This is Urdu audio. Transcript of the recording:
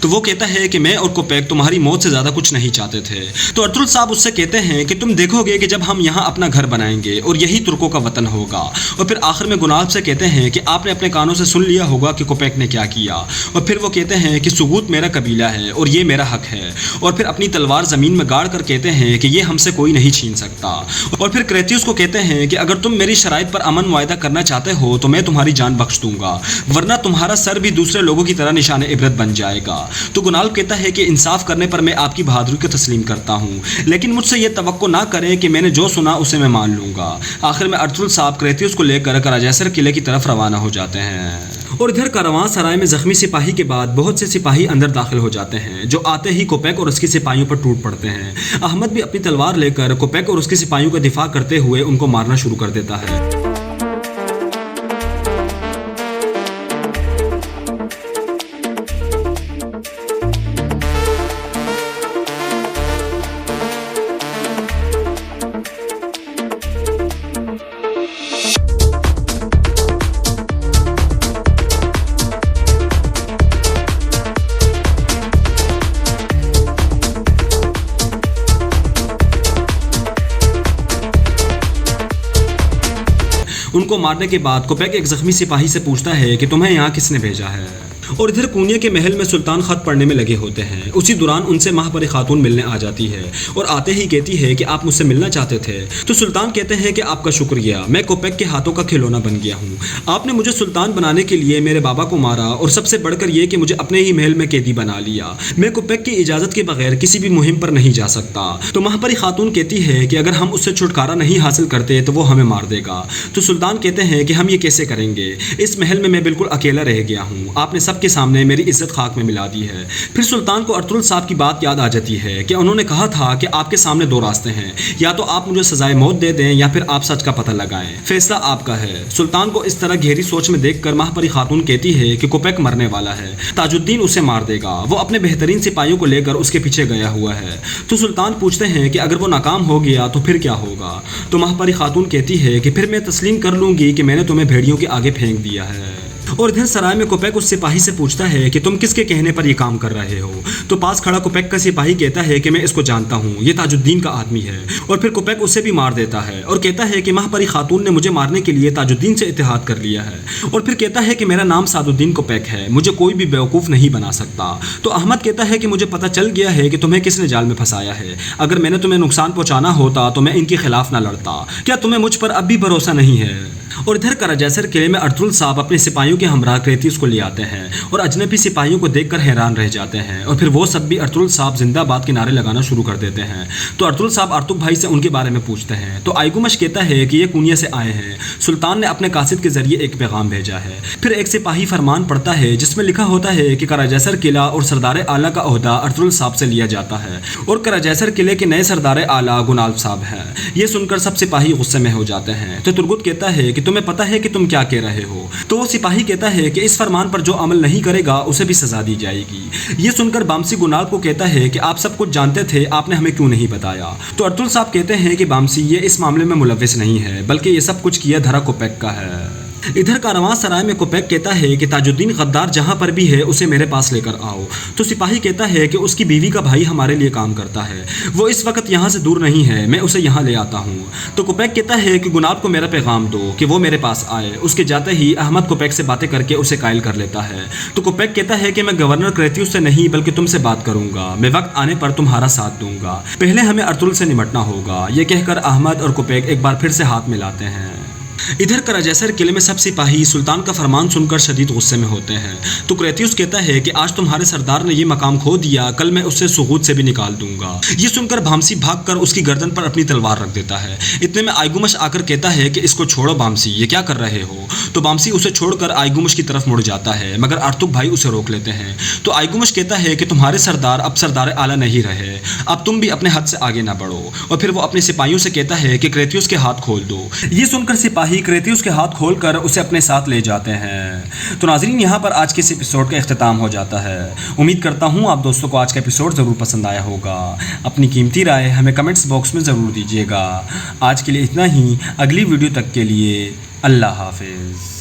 تو وہ کہتا ہے کہ میں اور کوپیک تمہاری موت سے زیادہ کچھ نہیں چاہتے تھے۔ تو ارطغرل صاحب اس سے کہتے ہیں کہ تم دیکھو گے کہ جب ہم یہاں اپنا گھر بنائیں گے اور یہی ترکوں کا وطن ہوگا۔ اور پھر آخر میں گنالف سے کہتے ہیں کہ آپ نے اپنے کانوں سے سن لیا ہوگا کہ کوپیک نے کیا کیا، اور پھر وہ کہتے ہیں کہ سگوت میرا قبیلہ ہے اور یہ میرا حق ہے، اور پھر اپنی تلوار زمین میں گاڑ کر کہتے ہیں کہ یہ ہم سے کوئی نہیں چھین سکتا۔ اور پھر کریتیوس کو کہتے ہیں کہ اگر تم میری شرائط پر امن معاہدہ کرنا چاہتے ہو تو میں تمہاری جان بخش دوں گا، ورنہ تمہارا سر بھی دوسرے لوگوں کی طرح نشان عبرت بن جائے گا۔ تو گنالف کہتا ہے کہ انصاف کرنے پر میں آپ کی بہادری کو تسلیم کرتا ہوں، لیکن مجھ سے یہ توقع نہ کریں کہ میں نے جو سنا اسے میں مان لوں گا۔ آخر میں ارطغرل صاحب کریتیوس کو لے کر کراجیسر قلعے کی طرف روانہ ہو جاتے ہیں۔ اور ادھر کاروان سرائے میں زخمی سپاہی کے بعد بہت سے سپاہی اندر داخل ہو جاتے ہیں، جو آتے ہی کوپیک اور اس کے سپاہیوں پر ٹوٹ پڑتے ہیں۔ احمد بھی اپنی تلوار لے کر کوپیک اور اس کے سپاہیوں کا دفاع کرتے ہوئے ان کو مارنا شروع کر دیتا ہے۔ ان کو مارنے کے بعد کوپیک ایک زخمی سپاہی سے پوچھتا ہے کہ تمہیں یہاں کس نے بھیجا ہے؟ اور ادھر کونیا کے محل میں سلطان خط پڑھنے میں لگے ہوتے ہیں۔ اسی دوران ان سے ماہپری خاتون ملنے آ جاتی ہے اور آتے ہی کہتی ہے کہ آپ مجھ سے ملنا چاہتے تھے۔ تو سلطان کہتے ہیں کہ آپ کا شکریہ، میں کوپیک کے ہاتھوں کا کھلونا بن گیا ہوں۔ آپ نے مجھے سلطان بنانے کے لیے میرے بابا کو مارا، اور سب سے بڑھ کر یہ کہ مجھے اپنے ہی محل میں قیدی بنا لیا۔ میں کوپیک کی اجازت کے بغیر کسی بھی مہم پر نہیں جا سکتا۔ تو ماہپری خاتون کہتی ہے کہ اگر ہم اس سے چھٹکارا نہیں حاصل کرتے تو وہ ہمیں مار دے گا۔ تو سلطان کہتے ہیں کہ ہم یہ کیسے کریں گے؟ اس محل میں بالکل اکیلا رہ گیا ہوں، آپ نے سب کے سامنے میری عزت خاک میں ملا دی ہے۔ پھر سلطان کو ارطغرل صاحب کی بات یاد آ جاتی ہے کہ انہوں نے کہا تھا کہ آپ کے سامنے دو راستے ہیں، یا تو آپ مجھے سزائے موت دے دیں یا پھر آپ سچ کا پتہ لگائیں، فیصلہ آپ کا ہے۔ سلطان کو اس طرح گہری سوچ میں دیکھ کر ماہپری خاتون کہتی ہے کہ کوپیک مرنے والا ہے، تاج الدین اسے مار دے گا، وہ اپنے بہترین سپاہیوں کو لے کر اس کے پیچھے گیا ہوا ہے۔ تو سلطان پوچھتے ہیں کہ اگر وہ ناکام ہو گیا تو پھر کیا ہوگا؟ تو ماہپری خاتون کہتی ہے کہ پھر میں تسلیم کر لوں گی کہ میں نے تمہیں بھیڑیوں کے آگے پھینک دیا ہے۔ اور ادھر سرائے میں کوپیک اس سپاہی سے پوچھتا ہے کہ تم کس کے کہنے پر یہ کام کر رہے ہو؟ تو پاس کھڑا کوپیک کا سپاہی کہتا ہے کہ میں اس کو جانتا ہوں، یہ تاج الدین کا آدمی ہے۔ اور پھر کوپیک اسے بھی مار دیتا ہے اور کہتا ہے کہ ماہپری خاتون نے مجھے مارنے کے لیے تاج الدین سے اتحاد کر لیا ہے، اور پھر کہتا ہے کہ میرا نام سعد الدین کوپیک ہے، مجھے کوئی بھی بیوقوف نہیں بنا سکتا۔ تو احمد کہتا ہے کہ مجھے پتہ چل گیا ہے کہ تمہیں کس نے جال میں پھنسایا ہے، اگر میں نے تمہیں نقصان پہنچانا ہوتا تو میں ان کے خلاف نہ لڑتا، کیا تمہیں مجھ پر اب بھی بھروسہ نہیں ہے؟ اور ادھر کراجیسر قلعے میں ارطغرل صاحب اپنے سپاہیوں کے ہمراہ کریتیوس کو لے آتے ہیں اور اجنبی سپاہیوں کو دیکھ کر حیران رہ جاتے ہیں، اور پھر وہ سب بھی ارطغرل صاحب زندہ باد کے نعرے لگانا شروع کر دیتے ہیں۔ تو ارطغرل صاحب ارطغرل بھائی سے ان کے بارے میں پوچھتے ہیں، تو آئیگومش کہتا ہے کہ یہ کونیا سے آئے ہیں، سلطان نے اپنے قاصد کے ذریعے ایک پیغام بھیجا ہے۔ پھر ایک سپاہی فرمان پڑھتا ہے جس میں لکھا ہوتا ہے کہ کراجیسر قلعہ اور سردار اعلیٰ کا عہدہ ارطغرل صاحب سے لیا جاتا ہے، اور کراجیسر قلعے کے نئے سردار اعلیٰ گنالف صاحب ہیں۔ یہ سن کر سب سپاہی غصے میں ہو جاتے ہیں۔ تو ترگت کہتا ہے کہ تمہیں پتہ ہے کہ تم کیا کہہ رہے ہو؟ تو وہ سپاہی کہتا ہے کہ اس فرمان پر جو عمل نہیں کرے گا اسے بھی سزا دی جائے گی۔ یہ سن کر بامسی گنالف کو کہتا ہے کہ آپ سب کچھ جانتے تھے، آپ نے ہمیں کیوں نہیں بتایا؟ تو ارطغرل صاحب کہتے ہیں کہ بامسی یہ اس معاملے میں ملوث نہیں ہے، بلکہ یہ سب کچھ کیا دھرا کوپیک کا ہے۔ ادھر کاروان سرائے میں کوپیک کہتا ہے کہ تاج الدین غدار جہاں پر بھی ہے اسے میرے پاس لے کر آؤ۔ تو سپاہی کہتا ہے کہ اس کی بیوی کا بھائی ہمارے لیے کام کرتا ہے، وہ اس وقت یہاں سے دور نہیں ہے، میں اسے یہاں لے آتا ہوں۔ تو کوپیک کہتا ہے کہ گنالف کو میرا پیغام دو کہ وہ میرے پاس آئے۔ اس کے جاتے ہی احمد کوپیک سے باتیں کر کے اسے قائل کر لیتا ہے۔ تو کوپیک کہتا ہے کہ میں گورنر کریتیوس سے نہیں بلکہ تم سے بات کروں گا، میں وقت آنے پر تمہارا ساتھ دوں گا، پہلے ہمیں ارطغرل سے نمٹنا ہوگا۔ یہ کہہ کر احمد اور کوپیک ایک بار پھر سے ہاتھ ملاتے ہیں۔ ادھر کراجیسر قلعے میں سب سپاہی سلطان کا فرمان سن کر شدید غصے میں ہوتے ہیں۔ تو کریتیوس کہتا ہے کہ آج تمہارے سردار نے یہ مقام کھو دیا، کل میں اسے سغوت سے بھی نکال دوں گا۔ یہ سن کر بامسی بھاگ کر اس کی گردن پر اپنی تلوار رکھ دیتا ہے۔ اتنے میں آئیگومش آ کر کہتا ہے کہ اس کو چھوڑو بامسی، یہ کیا کر رہے ہو؟ تو بامسی اسے چھوڑ کر آئیگومش کی طرف مڑ جاتا ہے، مگر ارطغرل بھائی اسے روک لیتے ہیں۔ تو آئیگومش کہتا ہے کہ تمہارے سردار اب سردار اعلیٰ نہیں رہے، اب تم بھی اپنے حد سے آگے نہ بڑھو۔ اور پھر وہ اپنے سپاہیوں سے کہتا ہے کہ کریتیوس کے ہاتھ کھول دو۔ یہ سن کر سپاہی کریتیوس کے ہاتھ کھول کر اسے اپنے ساتھ لے جاتے ہیں۔ تو ناظرین، یہاں پر آج کے اس ایپیسوڈ کا اختتام ہو جاتا ہے۔ امید کرتا ہوں آپ دوستوں کو آج کا ایپیسوڈ ضرور پسند آیا ہوگا۔ اپنی قیمتی رائے ہمیں کمنٹس باکس میں ضرور دیجیے گا۔ آج کے لیے اتنا ہی، اگلی ویڈیو تک کے لیے اللہ حافظ۔